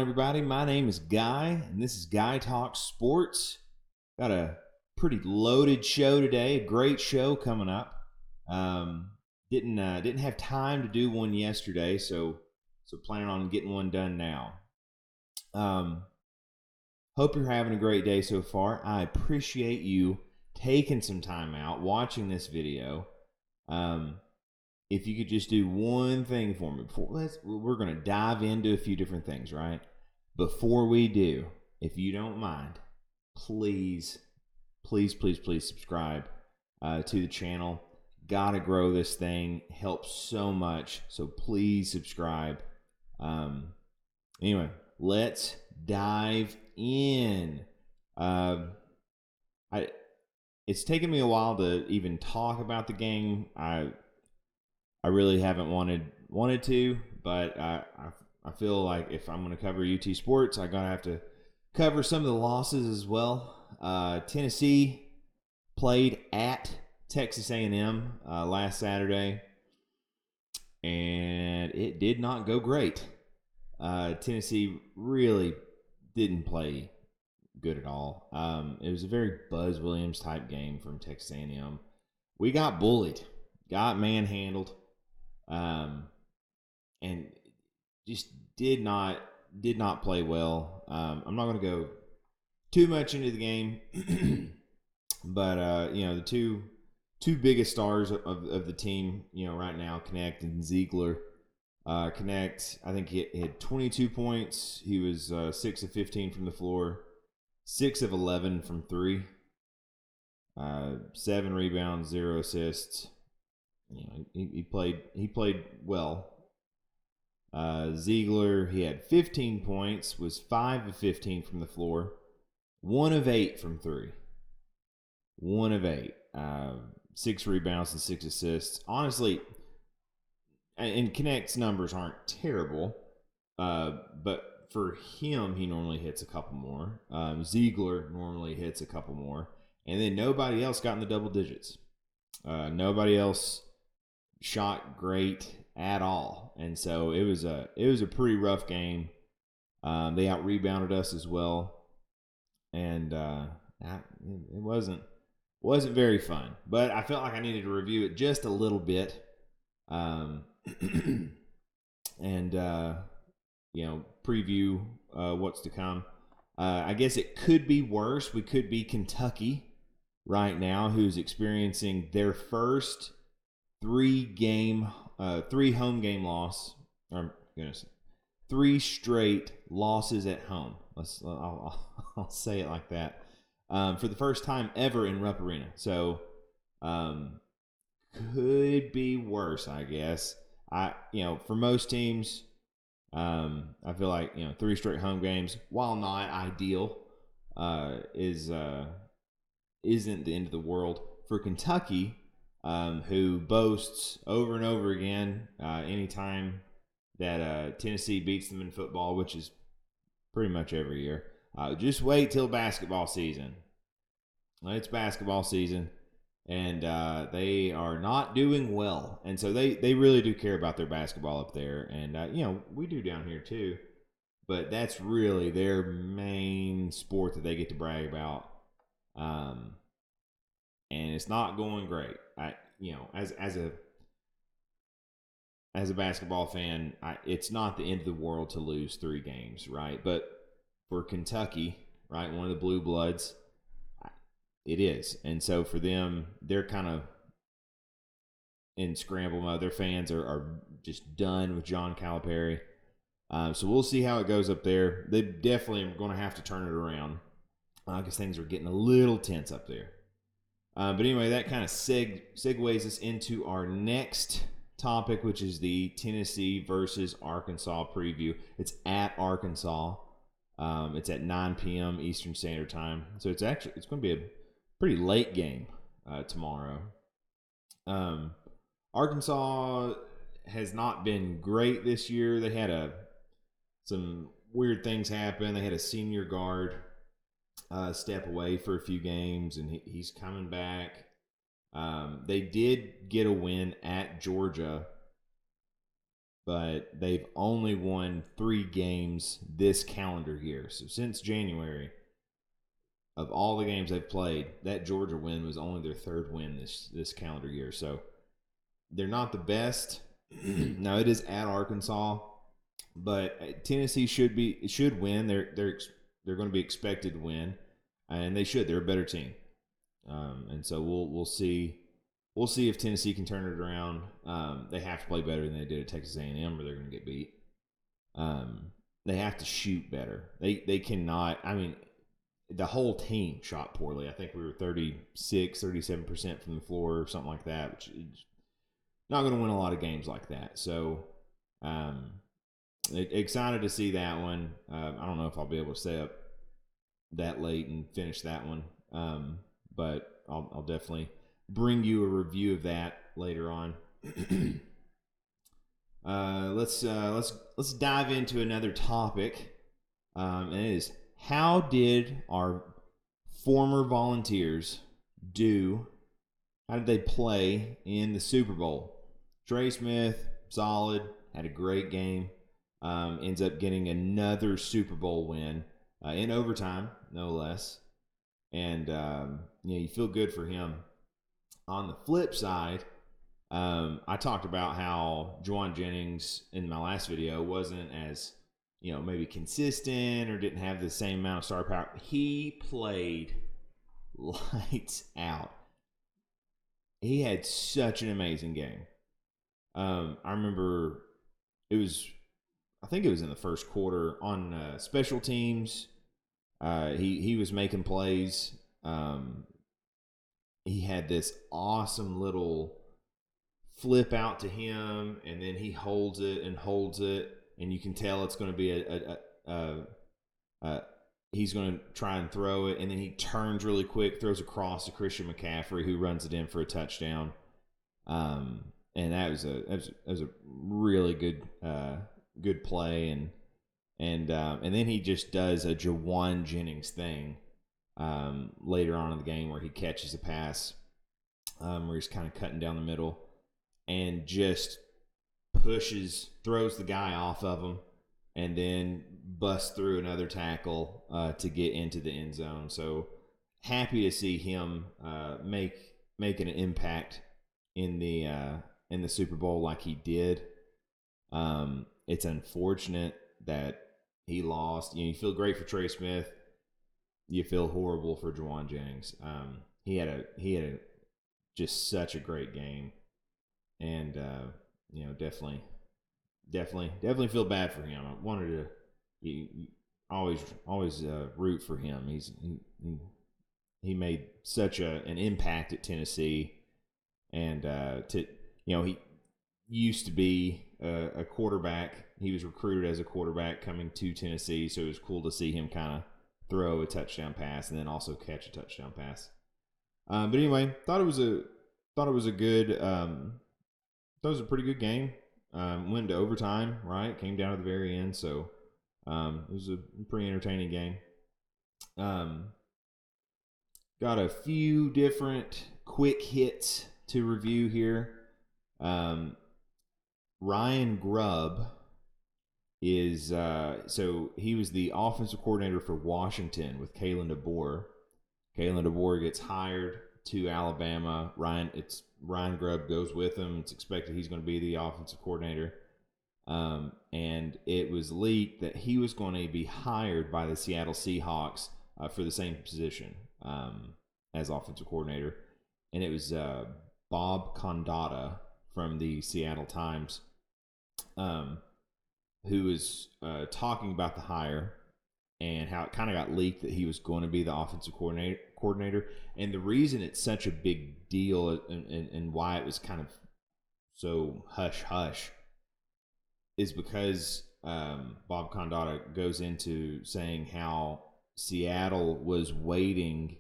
everybody. My name is Guy, and this is Guy Talks Sports. Got a pretty loaded show today. A great show coming up. Didn't have time to do one yesterday, so planning on getting one done now. Hope you're having a great day so far. I appreciate you taking some time out watching this video. If you could just do one thing for me we're going to dive into a few different things, right? Before we do, if you don't mind, please subscribe to the channel. Gotta grow this thing. Helps so much. So please subscribe. Anyway, let's dive in. It's taken me a while to even talk about the game. I really haven't wanted to, but I feel like if I'm going to cover UT sports, I'm going to have to cover some of the losses as well. Tennessee played at Texas A&M last Saturday, and it did not go great. Tennessee really didn't play good at all. It was a very Buzz Williams type game from Texas A&M. We got bullied, got manhandled. And just did not play well. I'm not going to go too much into the game, but the two biggest stars of the team, right now, Knecht and Ziegler. Knecht, I think he had 22 points. He was 6 of 15 from the floor, 6 of 11 from three, 7 rebounds, 0 assists. He played well. Ziegler, he had 15 points, was 5 of 15 from the floor, 1 of 8 from three. 1 of 8. 6 rebounds and 6 assists. Honestly, and Knecht's numbers aren't terrible, but for him, he normally hits a couple more. Ziegler normally hits a couple more. And then nobody else got in the double digits. Nobody else shot great at all, and so it was a pretty rough game. They out rebounded us as well, and it wasn't very fun. But I felt like I needed to review it just a little bit, and preview what's to come. I guess it could be worse. We could be Kentucky right now, who's experiencing their first 3 home game loss. Or goodness, 3 straight losses at home. I'll say it like that. For the first time ever in Rupp Arena. So, could be worse, I guess. For most teams, I feel like 3 straight home games, while not ideal, isn't the end of the world. For Kentucky, who boasts over and over again anytime that Tennessee beats them in football, which is pretty much every year. Just wait till basketball season. It's basketball season, and they are not doing well. And so they really do care about their basketball up there. And, we do down here too. But that's really their main sport that they get to brag about. And it's not going great. As a basketball fan, it's not the end of the world to lose 3 games, right? But for Kentucky, right, one of the blue bloods, it is. And so for them, they're kind of in scramble mode. Their fans are just done with John Calipari. So we'll see how it goes up there. They definitely are going to have to turn it around because things are getting a little tense up there. But anyway, that kind of segues us into our next topic, which is the Tennessee versus Arkansas preview. It's at Arkansas. It's at 9 p.m. Eastern Standard Time. So it's going to be a pretty late game tomorrow. Arkansas has not been great this year. They had some weird things happen. They had a senior guard step away for a few games, and he's coming back. They did get a win at Georgia, but they've only won 3 games this calendar year. So since January, of all the games they've played, that Georgia win was only their 3rd win this calendar year. So they're not the best. Now it is at Arkansas, but Tennessee should win. They're going to be expected to win, and they should. They're a better team, and so we'll see. We'll see if Tennessee can turn it around. They have to play better than they did at Texas A&M, or they're going to get beat. They have to shoot better. They cannot. I mean, the whole team shot poorly. I think we were 37% from the floor or something like that, which is not going to win a lot of games like that. So excited to see that one. I don't know if I'll be able to stay up that late and finish that one, but I'll definitely bring you a review of that later on. Let's dive into another topic, and it is, how did our former Volunteers do? How did they play in the Super Bowl? Trey Smith, solid, had a great game. Ends up getting another Super Bowl win in overtime, no less. And you feel good for him. On the flip side, I talked about how Jauan Jennings in my last video wasn't as, maybe consistent or didn't have the same amount of star power. He played lights out. He had such an amazing game. I remember I think it was in the first quarter on special teams. He was making plays. He had this awesome little flip out to him, and then he holds it, and you can tell it's going to be he's going to try and throw it, and then he turns really quick, throws across to Christian McCaffrey, who runs it in for a touchdown. And that was a really good play, and then he just does a Jauan Jennings thing later on in the game where he catches a pass where he's kind of cutting down the middle and just throws the guy off of him, and then busts through another tackle to get into the end zone. So happy to see him making an impact in the Super Bowl like he did. It's unfortunate that he lost. You feel great for Trey Smith. You feel horrible for Jauan Jennings. He had a just such a great game, and definitely feel bad for him. I wanted to always root for him. He made such an impact at Tennessee, and he used to be a quarterback. He was recruited as a quarterback coming to Tennessee, so it was cool to see him kind of throw a touchdown pass and then also catch a touchdown pass. But anyway, thought it was a pretty good game. Went to overtime, right? Came down to the very end, so it was a pretty entertaining game. Got a few different quick hits to review here. Ryan Grubb is so he was the offensive coordinator for Washington with Kalen DeBoer. Kalen DeBoer gets hired to Alabama. Ryan Grubb goes with him. It's expected he's going to be the offensive coordinator. And it was leaked that he was going to be hired by the Seattle Seahawks for the same position as offensive coordinator. And it was Bob Condotta from the Seattle Times who was talking about the hire and how it kind of got leaked that he was going to be the offensive coordinator. And the reason it's such a big deal and why it was kind of so hush-hush is because Bob Condotta goes into saying how Seattle was waiting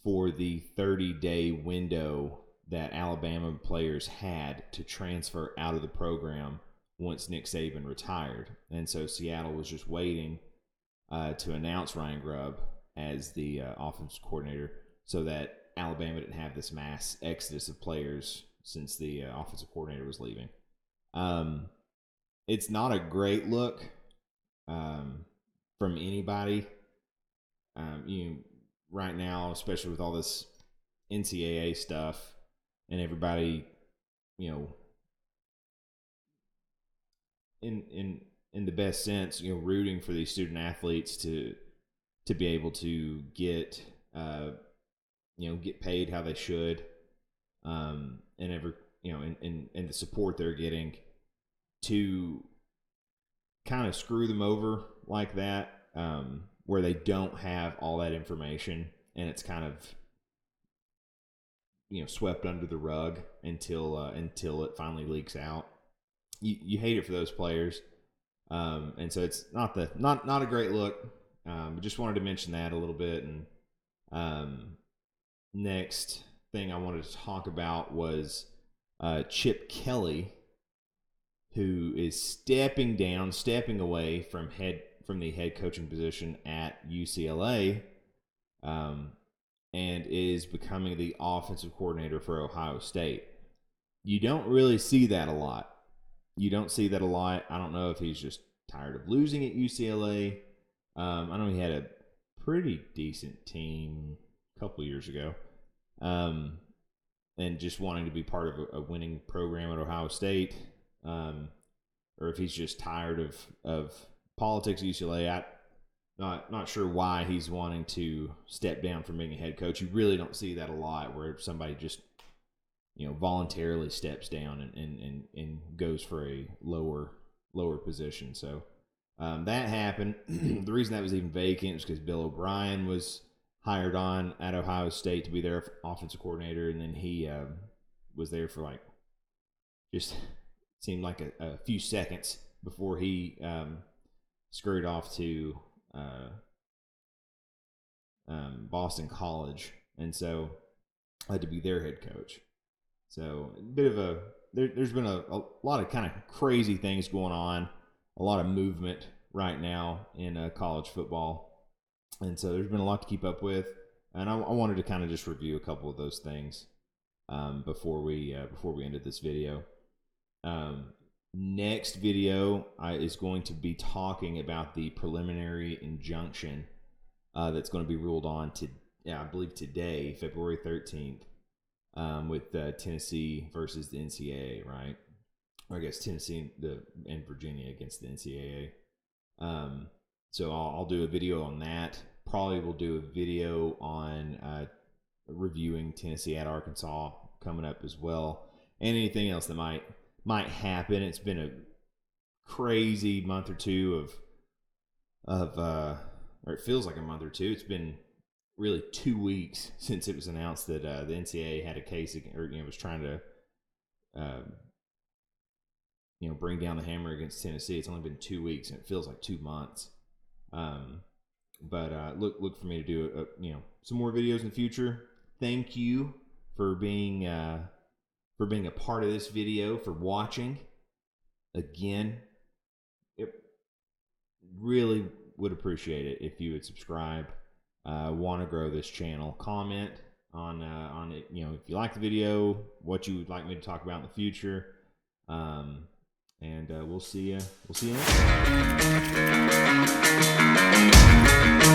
for the 30-day window that Alabama players had to transfer out of the program once Nick Saban retired. And so Seattle was just waiting to announce Ryan Grubb as the offensive coordinator so that Alabama didn't have this mass exodus of players since the offensive coordinator was leaving. it's not a great look from anybody. Right now, especially with all this NCAA stuff and everybody, in the best sense, rooting for these student athletes to be able to get get paid how they should, and the support they're getting, to kind of screw them over like that, where they don't have all that information, and it's kind of swept under the rug until it finally leaks out. You hate it for those players, and so it's not a great look. But just wanted to mention that a little bit. And next thing I wanted to talk about was Chip Kelly, who is stepping away from the head coaching position at UCLA, and is becoming the offensive coordinator for Ohio State. You don't really see that a lot. I don't know if he's just tired of losing at UCLA. I know he had a pretty decent team a couple years ago, and just wanting to be part of a winning program at Ohio State, or if he's just tired of politics at UCLA. Not sure why he's wanting to step down from being a head coach. You really don't see that a lot, where somebody just voluntarily steps down and goes for a lower position. So that happened. The reason that was even vacant is because Bill O'Brien was hired on at Ohio State to be their offensive coordinator, and then he was there for just seemed like a few seconds before he scurried off to Boston College, and so had to be their head coach. So a bit of there's been a lot of kind of crazy things going on, a lot of movement right now in college football, and so there's been a lot to keep up with, and I wanted to kind of just review a couple of those things before we ended this video. Next video is going to be talking about the preliminary injunction that's going to be ruled on I believe today, February 13th, with Tennessee versus the NCAA, right? Or I guess Tennessee and Virginia against the NCAA. So I'll do a video on that. Probably will do a video on reviewing Tennessee at Arkansas coming up as well, and anything else that might happen. It's been a crazy month or two or it feels like a month or two. It's been really 2 weeks since it was announced that the NCAA had a case, or was trying to bring down the hammer against Tennessee. It's only been 2 weeks, and it feels like 2 months. But look for me to do some more videos in the future. Thank you for being a part of this video, for watching. Again, it really would appreciate it if you would subscribe. Want to grow this channel. Comment on it. If you like the video, what you would like me to talk about in the future. And we'll see you next time.